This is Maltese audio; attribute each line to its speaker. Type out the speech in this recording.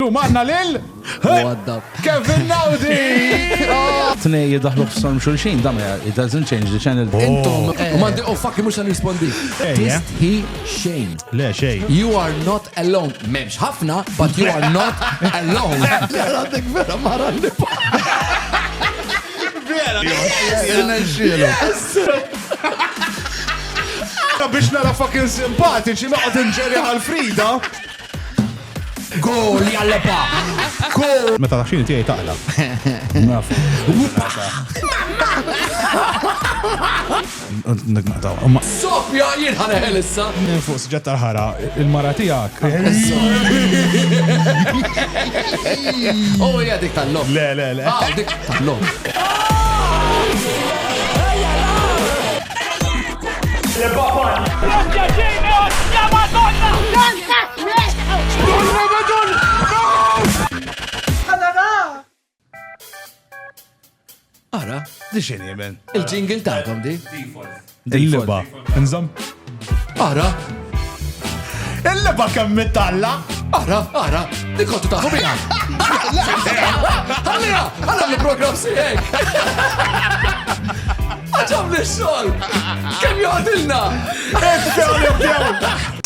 Speaker 1: Illum għandna lil Kevin Naudi!
Speaker 2: Tnej jidaħlu f-storm xulxin, it doesn't change the channel.
Speaker 3: Intom, mandi, fuck, mux għan-rispondi. Tist he Shane.
Speaker 1: Le, xej.
Speaker 3: You are not alone. Memx ħafna, but you are not alone.
Speaker 4: Għadek vera maralli.
Speaker 1: Biex nara fucking simpatiċi noqgħod inġeri għal-Frida.
Speaker 3: Gol, jalleba. Gol.
Speaker 1: Meta taħxini tiegħi taqla. Naf. Naqtaw.
Speaker 3: Sofja jirħana ħelissa.
Speaker 1: Fuq ġetta l-ħara, il-mara tiegħek.
Speaker 3: Oh, ja, dik tal-lom.
Speaker 1: Le.
Speaker 3: Dik tal-lom. Ara,
Speaker 1: Di xini jemen?
Speaker 3: il-ġingil ta'kom di.
Speaker 1: Il-liba. Nżam.
Speaker 3: Ara,
Speaker 1: Il-liba kemm mit-talla.
Speaker 3: ara, di kontu taħu bija. Għalla l-program sijek. Għaġam li xol. Kem joħdilna.
Speaker 1: Ejt,